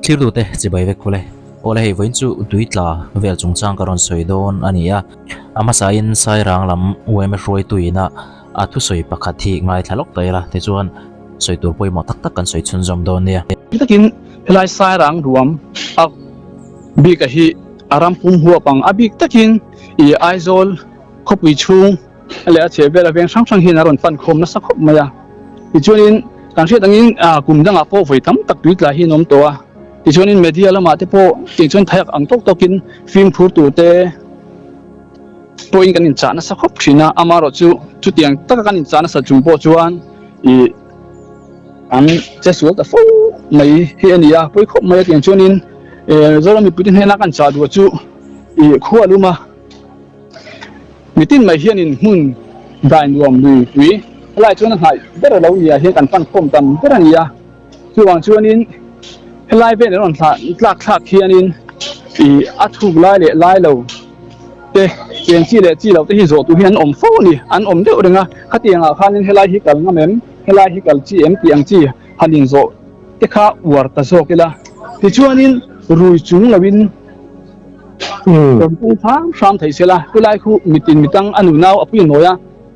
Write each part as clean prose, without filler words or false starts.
thlir du te chi bai vek khule ole hei voin chu duitla vel chungchang karon soidon ania ama sa in sai rang lam uem roi tuina a thu soi pakhat hi ngai thalok taira te chuan soitur poi mo tak tak kan soi chun jom don nia takin helai sai rang ruam a bi ka hi aram pum huwa pang abik takin I aizol khopui chung ale a chebel aveng sang sang hin aron pan khom na sakhop maya ti chuanin kan hriat angin kum danga po voi tam tak tuitla hi nom to a ti chuanin media lama te po ti chuan thayak ang tok tokin film phur tu te poin kan in chana sakhop thina amaro chu tiang tak kan in chana sa chung po chuan I an che sual ta fo mai hi ania poi khop mai tiang chuanin zoromi putin hena kan cha du chu I khualuma mitin mai hianin hun dain nuam lui tui lai chuan hai bera lo ia hian kan pan khom tam bera nia chuwang chuanin helai ve ron tlak hianin I athuk lai le lai lo te chen chi le chi lo te hi zo tu hian om fo ni an om deuh renga khatianga khanin helai hi kal ngamem helai hi kal chi em tiang chi hanin zo te kha war ta zo kila ti chuanin rui chung lawin pu phang sam thei sela kulai khu mitin mitang anu nau api noya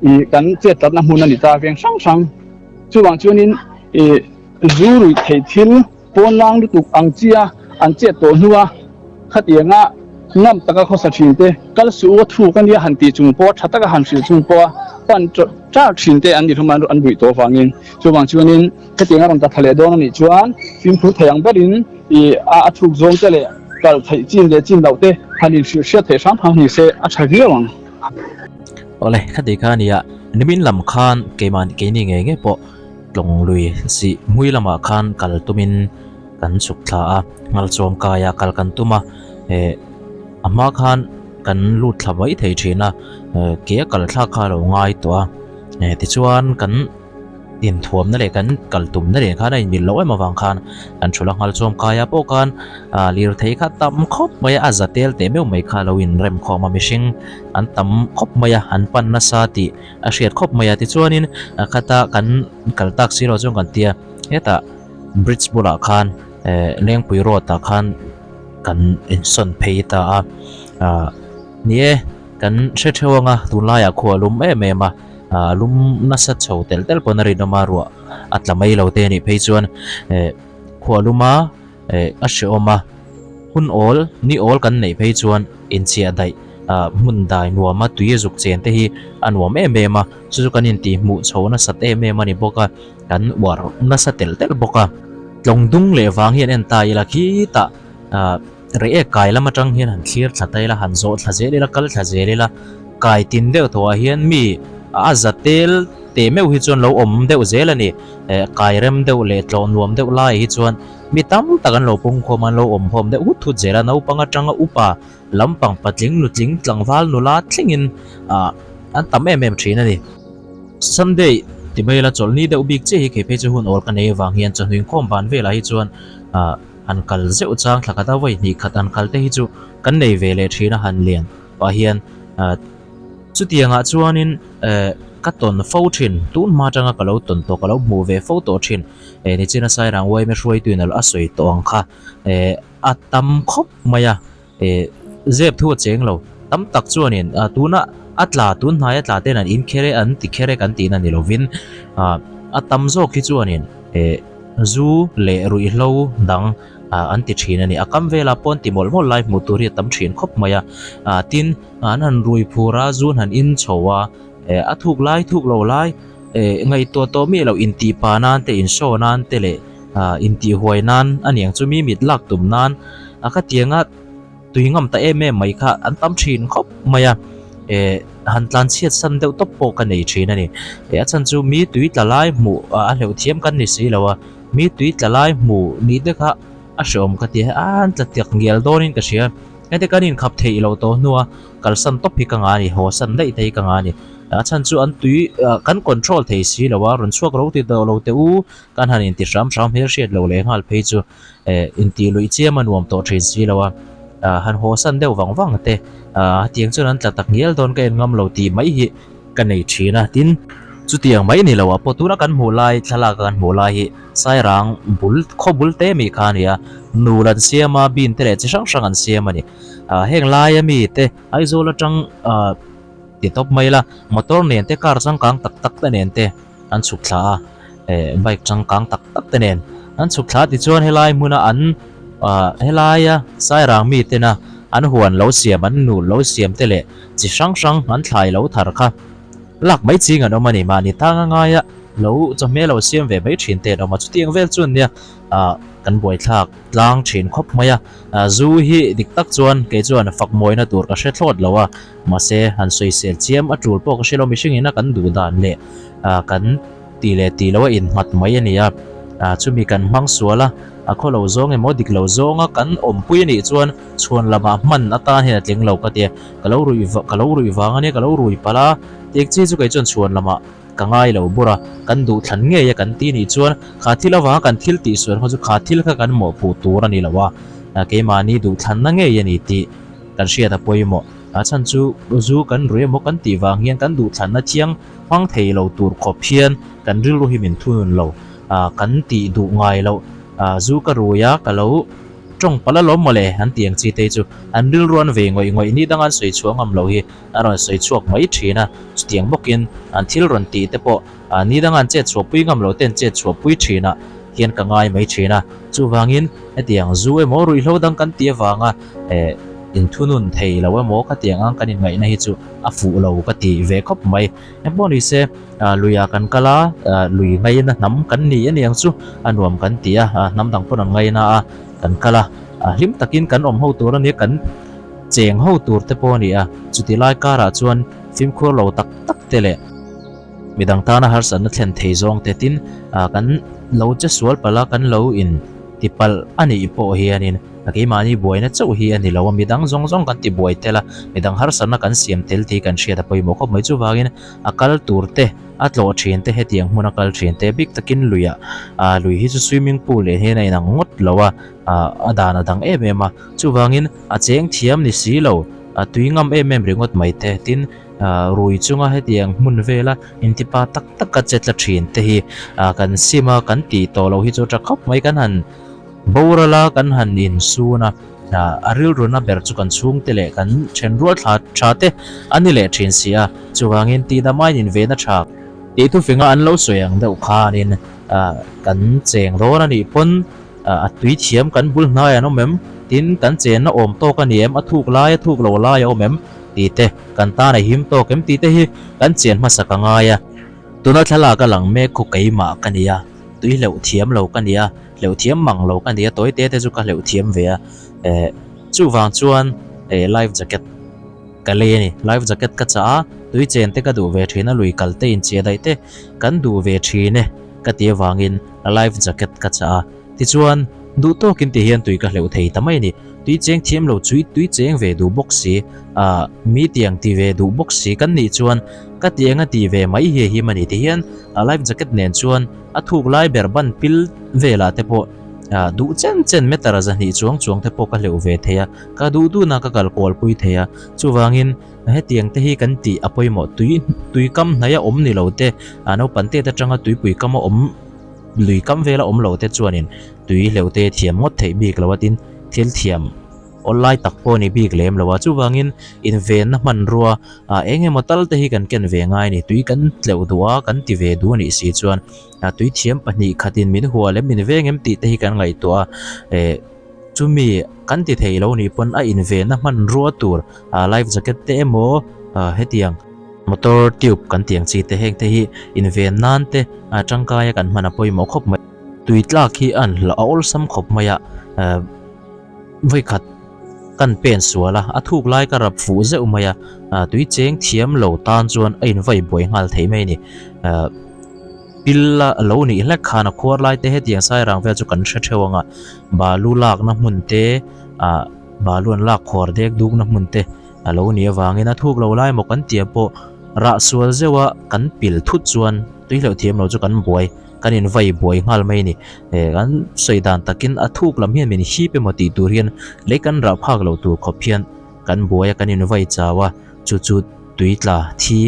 I kan che tat na mun ani ta veng sang chuwang chuanin zurui thei thil pon lang tu ang chia an che to nuwa khatianga ngam taka khosa thinte kal su thu kan ya han ti chung po thataka han sil chung po pan cha thinte an ni thuman an bui to wangin chuwang chuanin khatianga ram ta thale don ani chuan film phu thayang berin a thuk zong chele kal thei chin le chin daute hanin shia the sam phang ni se a thagiawang ole khati kha nia nimin lam khan keman ke ni nge po tlong lui si mui lama khan kal tumin kan chuk thla a ngal chom kaya kal kan tuma ama khan kan lut thlawai thei thina ke kal thla kha lo ngai to a ti chuan kan in thuam na le kan kaltum na le khana in lo ma wang khan an thula ngal chom kaya po kan lir thei kha tam khop mai a zatel te meu mai kha lo in rem khoma mishing an tam khop mai an pan na sa ti a hriat khop mai ti chuanin khata kan kaltak siro chung kan tia heta bridge bula khan lengpui ro ta khan kan in son phei ta a nie kan hre thewanga tunlaya khualum ma lum na sa chho tel ponari no marwa atla mai lo te ni phei chuan khualuma a sheoma hun ol ni ol kan nei phei chuan in chia dai mun dai nuama tuye zuk chen te hi anwam ma chu kan in ti mu chho na sat ma ni boka kan war na sa tel boka tlongdung le wang hian en tai la khi ta re e kai lama tang hian han thlir thatai la han zo thaje le la kal thaje le la kai tin deuh thaw hian mi a zatel te meu hi chuan lo om deuh zel ani kai rem deuh le tlon nuam deuh lai hi chuan mi tam takan lo pung khoman lo om phom deuh thu zela no panga tanga upa lampang patling nutling tlangwal nula thlingin an tam thina ni someday ti mai la chol ni deuh bik che hi ke pe chu hun ol kan nei wang hian chanuin khom ban vela hi chuan an kal zeu chang thlakata vai ni khat an kal te hi chu kan nei vele thina han lian pa hian chu tianga chuanin katon fo thin tun ma tanga kalo ton to kalo mu ve photo thin ni china sai rang wai me roi tuinal a soi to ang kha atam khop maya zep thu cheng lo tam tak chuanin tuna atla tun hnai atla ten an in khere an ti khere kan ti na ni lovin atam zo khi chuanin zu le rui hlo dang an ti thina ni akam vela pon ti mol lai mu turi tam thin khop maya tin an rui phura zun han in chowa a thuk lo lai ngai to mi lo in ti pa nan te in show nan te le in ti huai nan aniang chu mi mit lak tum nan akha tianga tuingam ta mai kha an tam thin khop maya han tlan chiat san deuh top po kan nei thina ni achan chu mi tuit la lai mu a hleu thiam kan ni si lawa mi tuit la lai mu ni de kha a shom ka ti an tla tiak ngel donin ka sia ete kanin khap thei lo to nuwa kal san top hi ka nga ni ho san dei thei ka nga ni achan chu an tui kan control thei si lawa ron chuak ro ti do lo te u kan hanin ti ram her shet lo le ngal phei chu in ti lui chiam anuam to thin si lawa han ho san deuh wang te tiang chuan an tla tak ngel don ka en ngam lo ti mai hi ka nei thina tin chu tiang mai ni lawa potura kan mulai thala kan mulai sai rang bul kho bul te mi khania nulan siama bin te chi sang sang an siama ni heng lai mi te aizola tang ti top mai la motor nen te car sang kang tak tak te nen te an chuk thla bike chang kang tak tak te nen an chuk thla ti chuan helai muna an helai sai rang mi te na an huan lo siam an nu lo siam te le chi sang sang an thlai lo thar kha lak mai chi ngan omani ma ni ta nga ya lo chome lo siam ve mai thin te ma chu tiang vel chun nia kan boi thak tlang thin khop maya zu hi dik tak chuan ke chuan fak moi na tur ka hre thlot lowa ma se han soi sel chiam a tul po ka shelo mi hring ina kan du dan le kan ti le ti lo in mat mai ania chumi kan mang suala a kho lo zong emo dik lo zonga kan om pui ni chuan lama man ata he tling lo ka te ka lo rui wanga ne ka lo rui pala tek chi chu kai chuan chuan lama ka ngai lo bura kan du thlan nge ya kan ti ni chuan kha thilawa kan thil ti suan ho chu kha thil kha kan mo pu tur ani lawa ke ma ni du thlan na nge ya ni ti kan sia da poimo chan chu zu kan rui mo kan ti wang hian kan du thlan na chiang hang thei lo tur kho phian kan ril ru hi min thun lo kan ti du ngai lo zu ka ruya ka lo trong pala lo mole han tiang chi te chu an ril ruan ve ngoi ni dangan soi chuang am lo hi aron soi chuak mai thina tiang bokin an thil ron ti te po ni dangan che chuak pui ngam lo ten che chuak pui thina hian ka ngai mai thina chu wangin tiang zu e mo rui lo dang kan ti wanga in thunun thei lo mo ka tiang ang kanin ngai na hi chu a fu lo ka ti ve khop mai emboni se luya kan kala lui ngai na nam kan ni ani ang chu anuam kan tia nam dang pon ngai na kan kala hlim takin kan om ho tur ani kan cheng ho tur te po ni chuti lai kara chuan film khur lo tak tak te le midang ta na har san na thlen thei zong te tin kan lo che sual pala kan lo in tipal ani po hi anin ke mani boy na chau hi ani lo midang zong zong kan ti boy tela midang har san na kan siam tel ti kan sia da poi mo khop mai chu wangin akal tur te atlo thin te hetiang huna kal thin te big takin luya lui hi chu swimming pool le he nai nang ngot lowa adana dang emema chu wangin a cheng thiam ni si lo tuingam emem ringot mai te tin rui chunga hetiang mun vela intipa tak tak ka chetla thin te hi kan sima kan ti to lo hi chu tra khop mai kan han borala kan han in suna aril runa ber chu kan chung te le kan chen rual tha te ani le thin sia chu wangin ti da mai in ve na tha ti tu finga an lo soyang deuh khanin kan cheng ron ani pon tui thiam kan bul hnai ano mem tin kan chen na om to kan em athuk lo lai o mem ti te kan ta na him to kem ti te hi kan chen ma saka nga ya tuna thala ka lang me khu keima kania tui leu thiam lo kania leu thiam mang lo kania toy te te chu ka leu thiam ve chu wang chuan life jacket ka le ni life jacket ka cha tui chen te ka du ve thina lui kal te in che dai te kan du ve thine ka ti wangin life jacket ka cha ti chuan du to kin ti hian tui ka hleu thei tamai ni tui cheng thiam lo chui tui cheng ve du box si mi tiang ti ve du box si kan ni chuan ka tianga ti ve mai he hi mani ti hian life jacket nen chuan a thuk lai ber ban pil vela te po du chen metara za ni chuang te po ka hleu ve theya ka du na ka kal kol pui theya chu wangin he tiang te hi kan ti apoi mo tui kam naya om ni lo te no pan te ta tanga tui pui kam om lui kam vela om lo te chuanin tui hleu te thiam ngot thei bik lawatin thil thiam online tak po ni big lem lawa chu wangin in ven na man ruwa enge motal te hi kan ken ve ngai ni tui kan tleu duwa kan ti ve du ni si chuan tui thiam pani khatin min huwa le min vengem ti te hi kan ngai to chumi kan ti thei lo ni pon in ve na man ruwa tur life jacket te emo hetiang motor tube kan tiang chi te heng te hi in ve nan te tangkaya kan mana poi mo khop mai tui tlak hi an la ol sam khop maya voi khat kan pen suala athuk lai ka rap fu ze umaya tui cheng thiam lo tan chuan ein vai boi ngal thei mai ni pilla lo ni la khana khor lai te he tiang sai rang ve chu kan thre thewanga balu lak na mun te balun lak khor dek duk na mun te alo ni awangin athuk lo lai mo kan tia po ra sual zewa kan pil thut chuan tui lo thiam lo chu kan boi kanin vai boi ngal mai ni kan soidan takin athuk lam hian min hi pe moti tur hian le kan ra phak lo tur khophian kan boya kanin vai chawa chu tui tla thi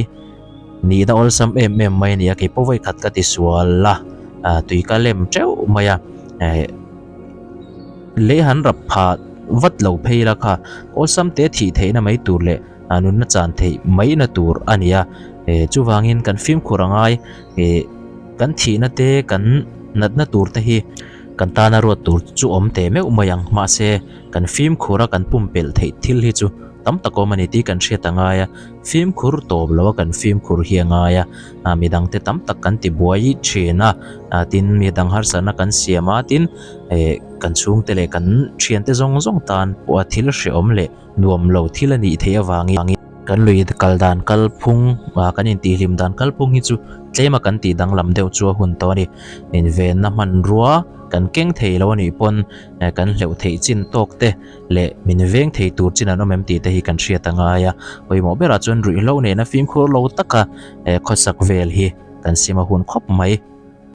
ni da ol sam em mai ni ke povoi khat ka ti sual la tui ka lem treu maya le han rap pha vat lo phei la kha ol sam te thi theina mai tur le anun na chan thei mai na tur ania chu wangin kan film khurangai kan thi na te kan nat na tur te hi kan ta na ro tur chu om te me umayang ma se kan film khura kan pumpel thei thil hi chu tam tako mani ti kan hria tanga ya film khur tob lo kan film khur hi anga ya midang te tam tak kan ti buai thina tin midang har sana kan siama tin kan chung te le kan thian te zong zong tan po thil hri om le nuam lo thil ani thei awangi kan lui kal dan kal phung kan in ti hlim dan kal phung hi chu tlema kan ti dang lam deuh chu hun to ni in ven na man ruwa kan keng thei lo ni pon kan hleu thei chin tok te le min veng thei tur chin an omem ti te hi kan hria tanga ya hoi mo bera chon rui lo ne na film khur lo taka khosak vel hi kan sima hun khop mai